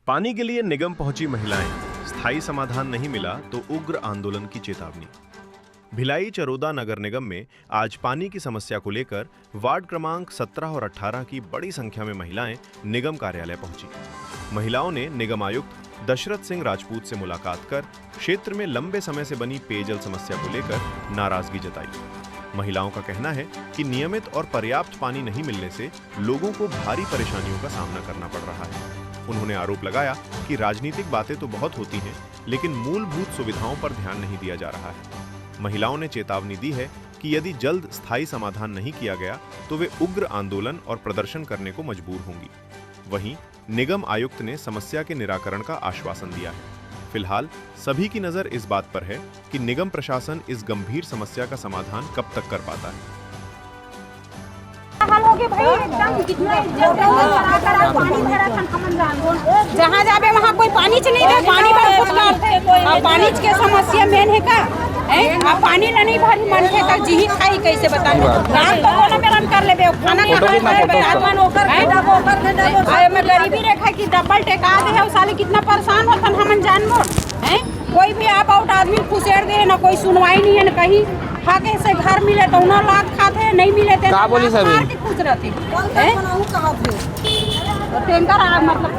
पानी के लिए निगम पहुंची महिलाएं, स्थायी समाधान नहीं मिला तो उग्र आंदोलन की चेतावनी। भिलाई चरोदा नगर निगम में आज पानी की समस्या को लेकर वार्ड क्रमांक 17 और 18 की बड़ी संख्या में महिलाएं निगम कार्यालय पहुंची। महिलाओं ने निगम आयुक्त दशरथ सिंह राजपूत से मुलाकात कर क्षेत्र में लंबे समय से बनी पेयजल समस्या को लेकर नाराजगी जताई। महिलाओं का कहना है कि नियमित और पर्याप्त पानी नहीं मिलने से लोगों को भारी परेशानियों का सामना करना पड़ रहा है। उन्होंने आरोप लगाया कि राजनीतिक बातें तो बहुत होती हैं, लेकिन मूलभूत सुविधाओं पर ध्यान नहीं दिया जा रहा है। महिलाओं ने चेतावनी दी है कि यदि जल्द स्थायी समाधान नहीं किया गया तो वे उग्र आंदोलन और प्रदर्शन करने को मजबूर होंगी। वहीं निगम आयुक्त ने समस्या के निराकरण का आश्वासन दिया है। फिलहाल सभी की नजर इस बात पर है कि निगम प्रशासन इस गंभीर समस्या का समाधान कब तक कर पाता है। जहाँ जाबे वहाँ कोई पानी नहीं रहे, पानी पानी के समस्या मेन है का पानी नहीं भरी मन के तक जी खाई कैसे बताए में कर ले खाना में गरीबी रेखा की डबल टेका दे है साले कितना परेशान होता हम जानबो है। कोई भी आप आउट आदमी खुशेड़ दे ना कोई सुनवाई नहीं है, न कहीं खाके से घर मिले तो ना लाख खाते नहीं मिले थे खुश रहते टैंकर मतलब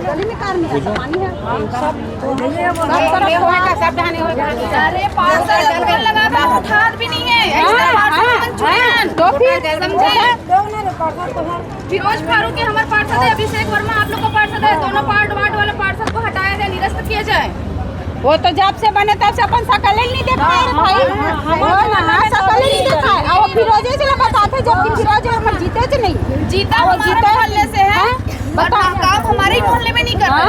गली में कार में पानी है सब ढाने उठात भी नहीं है तो फिर फिरोज फारूकी हमारे पार्षद है, अभिषेक वर्मा आप लोग का पार्षद है, दोनों वार्ड वाले पार्षद को हटाया जाए, निरस्त किया जाए। वो तो जब से बने तब से अपन सकल नहीं देखा है भाई, सकल नहीं देखा है। और फिरोजे से बताते जबकि फिरोजे हम जीते थे नहीं, जीता हमारे मोहल्ले से है, काम हमारे ही मोहल्ले में नहीं करते।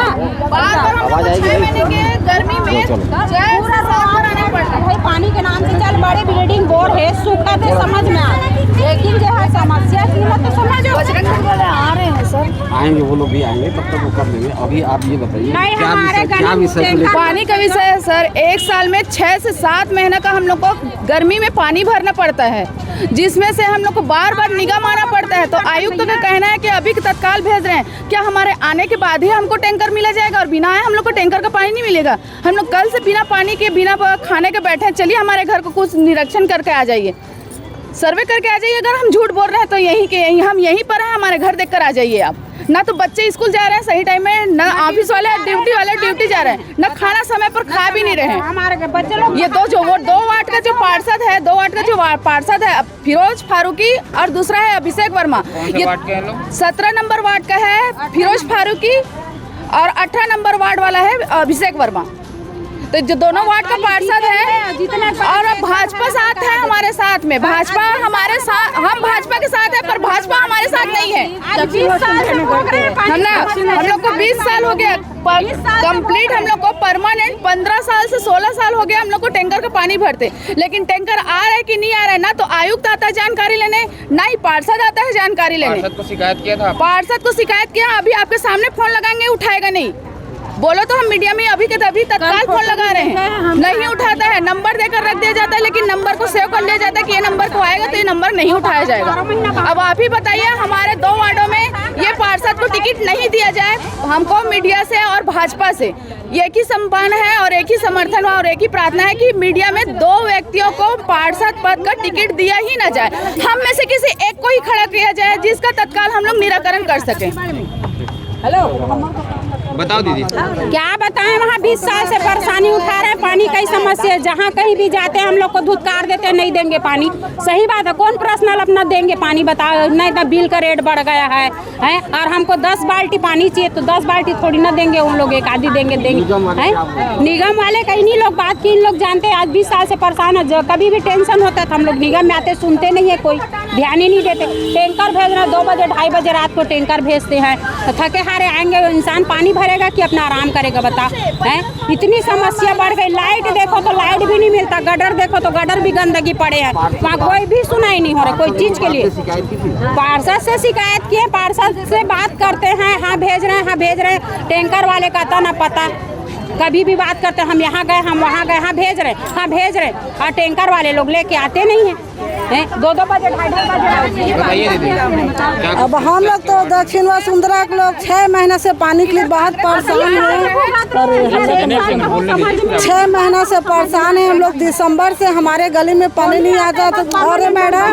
बार बार हम लोग 6 महीने के गर्मी में कराना पड़ता है। भाई पानी के नाम से चल बड़े बिल्डिंग बोर है, सूखा थे समझ में आ, लेकिन जो है समस्या की ना तो समझो। आ रहे हैं सर, आएंगे वो लोग भी आएंगे, तब तक वो कर लेंगे। अभी आप ये बताइए क्या विषय पानी का विषय है सर। एक साल में 6 से 7 महीने का हम लोग को गर्मी में पानी भरना पड़ता है, जिसमें से हम लोग को बार बार निगम आना पड़ता है। तो आयुक्त का कहना है कि अभी तत्काल भेज रहे हैं, क्या हमारे आने के बाद ही हमको टैंकर मिला जाएगा और बिना आए हम लोग को टैंकर का पानी नहीं मिलेगा। हम लोग कल से बिना पानी के बिना खाने के बैठे हैं। चलिए हमारे घर को कुछ निरीक्षण करके आ जाइए, सर्वे करके आ जाइए। अगर हम झूठ बोल रहे हैं तो यहीं के यहीं हम यहीं पर हैं, हमारे घर देख कर आ जाइए आप। ना तो बच्चे स्कूल जा रहे हैं सही टाइम में, ना ऑफिस वाले ड्यूटी वाले ड्यूटी जा रहे हैं, ना खाना समय पर खा भी नहीं रहे हैं हमारे बच्चे लोग। ये दो वार्ड का जो पार्षद है, 2 वार्ड का जो पार्षद है फिरोज फारूकी और दूसरा है अभिषेक वर्मा। ये 17 नंबर वार्ड का है फिरोज फारूकी और 18 नंबर वार्ड वाला है अभिषेक वर्मा। तो जो दोनों वार्ड का पार्षद है और भाजपा साथ है हमारे साथ में, भाजपा हमारे साथ, हम भाजपा के साथ है पर भाजपा हमारे साथ नहीं है। हम लोग को 20 साल हो गया कंप्लीट, हम लोग को परमानेंट 15 साल से 16 साल हो गया हम लोग को टैंकर का पानी भरते, लेकिन टैंकर आ रहा है कि नहीं आ रहा है। ना तो आयुक्त आता है जानकारी लेने, ना ही पार्षद आता है जानकारी लेने। पार्षद को शिकायत किया था, पार्षद को शिकायत किया, अभी आपके सामने फोन लगाएंगे उठाएगा नहीं। बोलो तो हम मीडिया में अभी के तभी तत्काल फोन लगा रहे हैं, नहीं उठाता है। नंबर देकर रख दिया जाता है, लेकिन नंबर को सेव कर लिया जाता है कि ये नंबर को आएगा तो ये नंबर नहीं उठाया जाएगा। अब आप ही बताइए, हमारे 2 वार्डों में ये पार्षद को टिकट नहीं दिया जाए। हमको मीडिया से और भाजपा से एक ही सम्मान है और एक ही समर्थन और एक ही प्रार्थना है कि मीडिया में 2 व्यक्तियों को पार्षद पद का टिकट दिया ही ना जाए। हम में से किसी एक को ही खड़ा किया जाए जिसका तत्काल हम लोग निराकरण कर सकें। हेलो बताओ दीदी क्या बताएं, वहाँ 20 साल से परेशानी उठा रहे हैं। पानी की समस्या, जहाँ कहीं भी जाते हैं हम लोग को धुतकार देते हैं, नहीं देंगे पानी। सही बात है, कौन पर्सनल अपना देंगे पानी बताओ। नहीं तो बिल का रेट बढ़ गया है और हमको 10 बाल्टी पानी चाहिए तो 10 बाल्टी थोड़ी ना देंगे उन लोग, एक आधी देंगे है। निगम वाले कहीं नहीं लोग बात की, इन लोग जानते हैं। आज 20 साल से परेशान है, कभी भी टेंशन होता था हम लोग निगम में आते, सुनते नहीं है, कोई ध्यान ही नहीं देते। टैंकर भेज रहे 2 बजे 2:30 बजे रात को टैंकर भेजते हैं, तो थके हारे आएंगे इंसान पानी भरेगा कि अपना आराम करेगा बताओ। है इतनी समस्या बढ़ गई। लाइट देखो तो लाइट भी नहीं मिलता, गटर देखो तो गटर भी गंदगी पड़े हैं, वहाँ कोई भी सुनाई नहीं हो रहा कोई चीज के लिए। पार्षद से शिकायत किए, पार्षद से बात करते हैं, हाँ भेज रहे हैं, हाँ भेज रहे हैं। टैंकर वाले का था ना पता, कभी भी बात करते हम यहाँ गए हम वहाँ गए, हाँ भेज रहे, हाँ भेज रहे, और टैंकर वाले लोग लेके आते नहीं हैं। 2-2 बजे 2:30 बजे। बताइए दीदी। अब हम लोग तो दक्षिण व सुंदरा के लोग 6 महीने से पानी के लिए बहुत परेशान हैं। 6 महीना से परेशान हैं हम लोग। दिसंबर से हमारे गली में पानी नहीं आता। तो और मैडम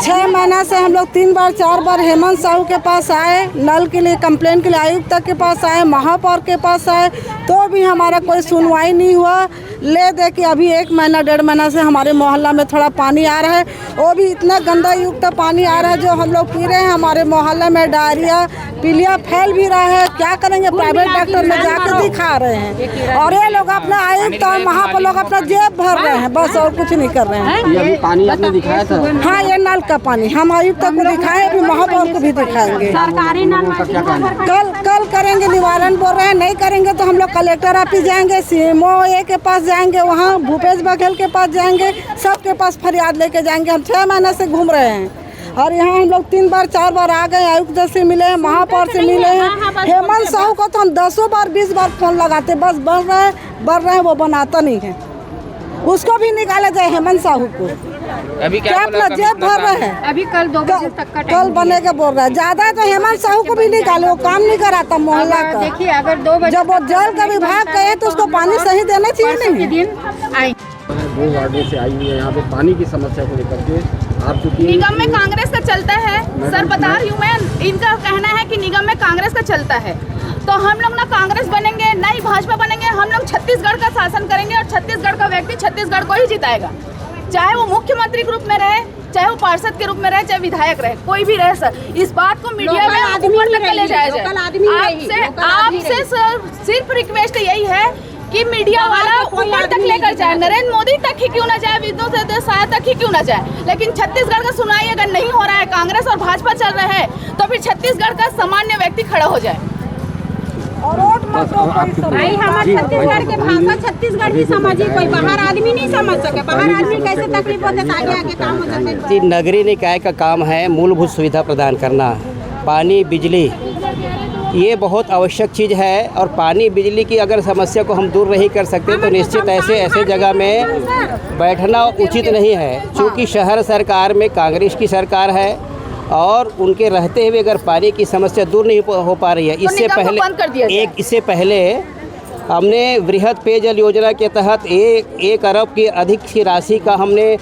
6 महीना से हम लोग 3 बार 4 बार हेमंत साहू के पास आए, नल के लिए कंप्लेन के लिए आयुक्त के पास आए, महापौर के पास आए, तो भी हमारा कोई सुनवाई नहीं हुआ। ले दे कि अभी 1 महीना 1.5 महीना से हमारे मोहल्ला में थोड़ा पानी आ रहा है, वो भी इतना गंदा युक्त पानी आ रहा है जो हम लोग पी रहे हैं। हमारे मोहल्ले में डायरिया पीलिया फैल भी रहा है। क्या करेंगे, प्राइवेट डॉक्टर में जाकर दिखा रहे हैं और ये लोग अपना आयुक्त और महापौर लोग अपना जेब भर रहे हैं, बस और कुछ नहीं कर रहे हैं। ये अभी पानी आपने दिखाया था? हाँ, ये नल का पानी हम आयुक्त को दिखाए, अभी महापौर को भी दिखाएंगे। सरकारी नल कल करेंगे, निवारण बोल रहे हैं। नहीं करेंगे तो हम लोग कलेक्टर ऑफिस जाएंगे, CMO के पास जाएंगे, वहाँ भूपेश बघेल के पास जाएंगे, सबके पास फरियाद लेके जाएंगे। हम 6 महीने से घूम रहे हैं और यहाँ हम लोग 3 बार 4 बार आ गए। आयुक्त से मिले हैं, महापौर से मिले हैं। हेमंत साहू को तो हम 10 बार 20 बार फोन लगाते, बस बढ़ रहे हैं, वो बनाता नहीं है। उसको भी निकाला जाए हेमंत साहू को। अभी क्या अपना जेब भर रहे हैं? अभी कल 2 बजे तक का कल बनेगा बोल रहा है। ज्यादा है तो हेमंत साहू को भी निकाले, वो काम नहीं कराता मोहल्ला का। देखिए अगर 2 बजे जब वो जल का विभाग गए तो उसको पानी सही देना चाहिए नहीं। दिन आई 2 वार्डों से आई हुई है यहाँ पे पानी की समस्या को लेकर के। आप चूंकि निगम में कांग्रेस का चलता है सर, बता रही हूँ मैं। इनका कहना है कि निगम में कांग्रेस का चलता है, तो हम लोग ना कांग्रेस बनेंगे ना ही भाजपा बनेंगे। हम लोग छत्तीसगढ़ का शासन करेंगे और छत्तीसगढ़ का व्यक्ति छत्तीसगढ़ को ही जिताएगा, चाहे वो मुख्यमंत्री के रूप में रहे, चाहे वो पार्षद के रूप में रहे, चाहे विधायक रहे, कोई भी रहे सर। इस बात को मीडिया में ऊपर तक ले जाया जाए। आपसे सर सिर्फ रिक्वेस्ट यही है कि मीडिया वाला ऊपर तक लेकर जाए, नरेंद्र मोदी तक ही क्यों ना जाए, विष्णु सहाय तक ही क्यों ना जाए, लेकिन छत्तीसगढ़ का सुनाई अगर नहीं हो रहा है, कांग्रेस और भाजपा चल रहा है, तो फिर छत्तीसगढ़ का सामान्य व्यक्ति खड़ा हो जाए। भाई हमारे छत्तीसगढ़ के भाषा छत्तीसगढ़ की समझी, कोई बाहर आदमी नहीं समझ सके। बाहर आदमी कैसे तकलीफ होते तो आगे काम हो सकते। जी, नगरीय निकाय का काम है मूलभूत सुविधा प्रदान करना। पानी बिजली ये बहुत आवश्यक चीज़ है, और पानी बिजली की अगर समस्या को हम दूर नहीं कर सकते तो निश्चित ऐसे जगह में बैठना उचित नहीं है। क्योंकि शहर सरकार में कांग्रेस की सरकार है और उनके रहते हुए अगर पानी की समस्या दूर नहीं हो पा रही है, इससे पहले हमने वृहद पेयजल योजना के तहत 1 अरब की अधिक की राशि का हमने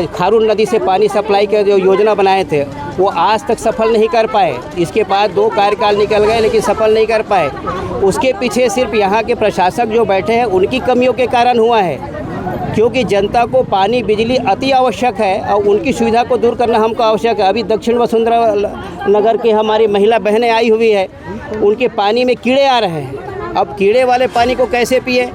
खारून नदी से पानी सप्लाई के जो योजना बनाए थे, वो आज तक सफल नहीं कर पाए। इसके बाद 2 कार्यकाल निकल गए लेकिन सफल नहीं कर पाए। उसके पीछे सिर्फ यहाँ के प्रशासक जो बैठे हैं उनकी कमियों के कारण हुआ है, क्योंकि जनता को पानी बिजली अति आवश्यक है और उनकी सुविधा को दूर करना हमको आवश्यक है। अभी दक्षिण वसुंधरा नगर की हमारी महिला बहनें आई हुई है, उनके पानी में कीड़े आ रहे हैं। अब कीड़े वाले पानी को कैसे पिए,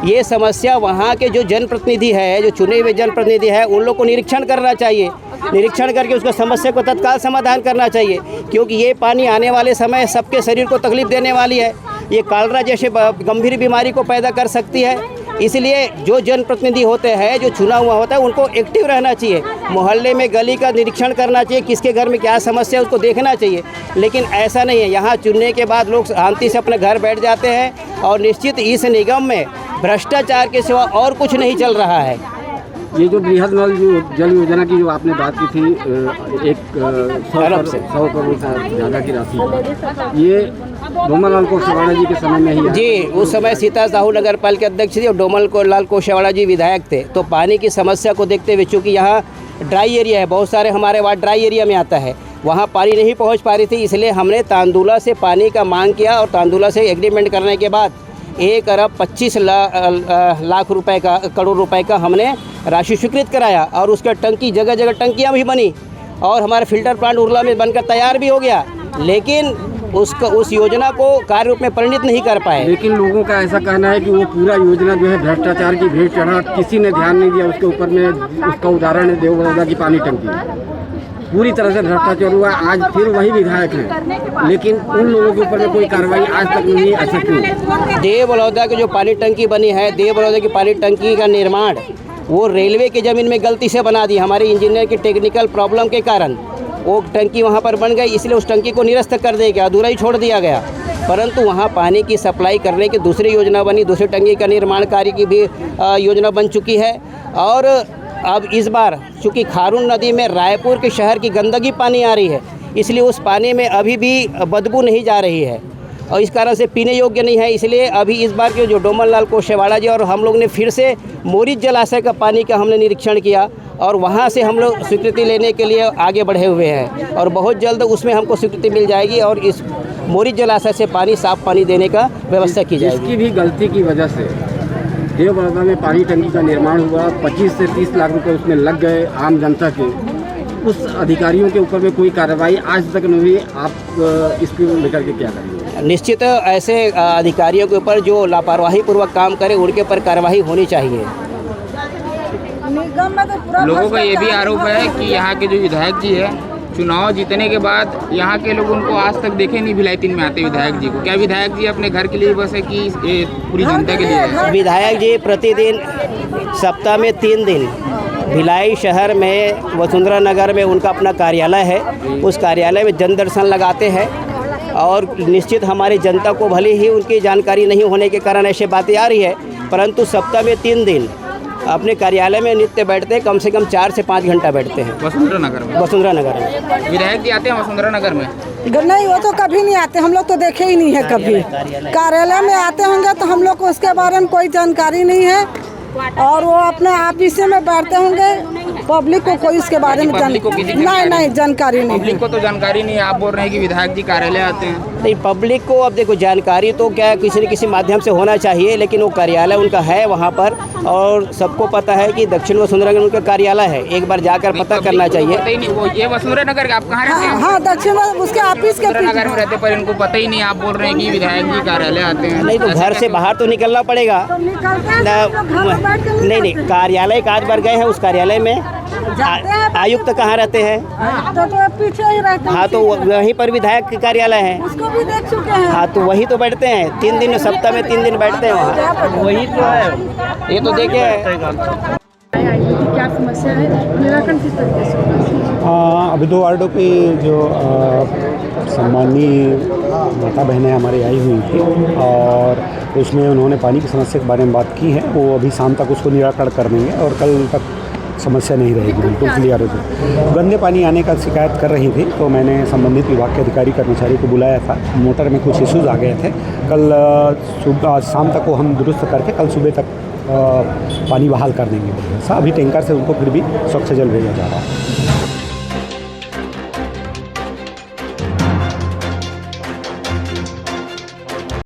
ये समस्या वहाँ के जो जनप्रतिनिधि है, जो चुने हुए जनप्रतिनिधि है, उन लोग को निरीक्षण करना चाहिए। निरीक्षण करके उसको समस्या को तत्काल समाधान करना चाहिए, क्योंकि ये पानी आने वाले समय सबके शरीर को तकलीफ देने वाली है। ये कालरा जैसे गंभीर बीमारी को पैदा कर सकती है। इसलिए जो जनप्रतिनिधि होते हैं, जो चुना हुआ होता है, उनको एक्टिव रहना चाहिए। मोहल्ले में गली का निरीक्षण करना चाहिए, किसके घर में क्या समस्या है उसको देखना चाहिए। लेकिन ऐसा नहीं है, यहाँ चुनने के बाद लोग शांति से अपने घर बैठ जाते हैं और निश्चित इस निगम में भ्रष्टाचार के सिवा और कुछ नहीं चल रहा है। ये जो बृहद नल जल योजना की जो आपने बात की थी, 100 करोड़ से ज़्यादा की राशि, ये डोमल कोशवाड़ा जी के समय में ही जी, उस समय सीता साहू नगर पालिका के अध्यक्ष थे और डोमल लाल कोशवाड़ा जी विधायक थे। तो पानी की समस्या को देखते हुए, चूँकि यहाँ ड्राई एरिया है, बहुत सारे हमारे वार्ड ड्राई एरिया में आता है, वहाँ पानी नहीं पहुँच पा रही थी, इसलिए हमने तांदुला से पानी का मांग किया और तांदुला से एग्रीमेंट करने के बाद 1 अरब 25 लाख रुपए का करोड़ रुपए का हमने राशि स्वीकृत कराया और उसका टंकी जगह जगह टंकियाँ भी बनी और हमारा फिल्टर प्लांट उरला में बनकर तैयार भी हो गया, लेकिन उस योजना को कार्य रूप में परिणित नहीं कर पाए। लेकिन लोगों का ऐसा कहना है कि वो पूरा योजना जो है भ्रष्टाचार की भेंट चढ़ा, किसी ने ध्यान नहीं दिया उसके ऊपर में। उसका उदाहरण है देवबड़ौदा की पानी टंकी, पूरी तरह से भ्रष्टाचार हुआ। आज फिर वही विधायक हैं, लेकिन उन लोगों के ऊपर में कोई कार्रवाई आज तक नहीं। ऐसा क्यों? देवबड़ौदा की जो पानी टंकी बनी है, देवबड़ौदा की पानी टंकी का निर्माण वो रेलवे की ज़मीन में गलती से बना दी, हमारे इंजीनियर की टेक्निकल प्रॉब्लम के कारण वो टंकी वहाँ पर बन गई, इसलिए उस टंकी को निरस्त कर दिया गया, अधूरा ही छोड़ दिया गया। परंतु वहाँ पानी की सप्लाई करने की दूसरी योजना बनी, दूसरी टंकी का निर्माण कार्य की भी योजना बन चुकी है। और अब इस बार चूँकि खारून नदी में रायपुर के शहर की गंदगी पानी आ रही है, इसलिए उस पानी में अभी भी बदबू नहीं जा रही है और इस कारण से पीने योग्य नहीं है। इसलिए अभी इस बार के जो डोमन लाल कोशेवाड़ा जी और हम लोग ने फिर से मोरिच जलाशय का पानी का हमने निरीक्षण किया और वहाँ से हम लोग स्वीकृति लेने के लिए आगे बढ़े हुए हैं और बहुत जल्द उसमें हमको स्वीकृति मिल जाएगी और इस मोरिच जलाशय से पानी साफ पानी देने का व्यवस्था की जाएगी। इसकी भी गलती की वजह से देव बड़ौदा में पानी टंकी का निर्माण हुआ, 25 से 30 लाख रुपए उसमें लग गए आम जनता के। उस अधिकारियों के ऊपर में कोई कार्रवाई आज तक नहीं हुई। आप इसको लेकर के क्या करेंगे? निश्चित ऐसे अधिकारियों के ऊपर जो लापरवाही पूर्वक काम करे उनके ऊपर कार्रवाई होनी चाहिए। लोगों का ये भी आरोप है कि यहाँ के जो विधायक जी है चुनाव जीतने के बाद यहाँ के लोग उनको आज तक देखे नहीं भिलाई 3 में आते विधायक जी को। क्या विधायक जी अपने घर के लिए बस है कि ये पूरी जनता के लिए है? विधायक जी प्रतिदिन सप्ताह में 3 दिन भिलाई शहर में वसुंधरा नगर में उनका अपना कार्यालय है, उस कार्यालय में जन दर्शन लगाते हैं और निश्चित हमारी जनता को भले ही उनकी जानकारी नहीं होने के कारण ऐसी बातें आ रही है, परंतु सप्ताह में 3 दिन अपने कार्यालय में नित्य बैठते हैं, कम से कम 4 से 5 घंटा बैठते हैं वसुंधरा नगर में। वसुंधरा नगर में विधायक जी आते हैं वसुंधरा नगर में? नहीं, वो तो कभी नहीं आते, हम लोग तो देखे ही नहीं है कभी। कार्यालय में आते होंगे तो हम लोग को उसके बारे में कोई जानकारी नहीं है और वो अपने ऑफिस में बैठते होंगे, पब्लिक को कोई इसके बारे में नहीं जानकारी नहीं। पब्लिक को तो जानकारी नहीं है। आप बोल रहे हैं कि विधायक जी कार्यालय आते हैं? नहीं, पब्लिक को अब देखो जानकारी तो क्या किसी न किसी माध्यम से होना चाहिए, लेकिन वो कार्यालय उनका है वहाँ पर और सबको पता है कि दक्षिण वसुंधरा नगर उनका कार्यालय है। एक बार जाकर पता करना चाहिए। पता ही नहीं वो ये वसुंधरा नगर आप कहाँ रहते हैं? हाँ, दक्षिण उसके ऑफिस के नगर में रहते पर इनको पता ही नहीं। आप बोल रहे हैं कि विधायक जी कार्यालय आते हैं? नहीं तो घर से बाहर तो निकलना पड़ेगा। नहीं, कार्यालय का आज बार गए हैं, उस कार्यालय में आयुक्त कहाँ रहते हैं? तो पीछे ही रहते हैं। हाँ, तो वहीं पर विधायक का कार्यालय है। उसको भी देख चुके हैं। हाँ, तो वही तो बैठते हैं 3 दिन, सप्ताह में 3 दिन बैठते हैं वहाँ। वही तो है, ये तो देखे क्या समस्या है, निराकरण किस तरीके से? अभी 2 वार्डों की जो सम्मानीय माता बहनें हमारी आई हुई थी और उसमें उन्होंने पानी की समस्या के बारे में बात की है। वो अभी शाम तक उसको निराकरण कर देंगे और कल तक समस्या नहीं रहेगी, बिल्कुल क्लियर हो जाए। गंदे पानी आने का शिकायत कर रही थी तो मैंने संबंधित विभाग के अधिकारी कर्मचारी को बुलाया था। मोटर में कुछ इश्यूज़ आ गए थे, कल सुबह शाम तक वो हम दुरुस्त करके कल सुबह तक पानी बहाल कर देंगे। अभी टैंकर से उनको फिर भी स्वच्छ जल भेजा जा रहा है।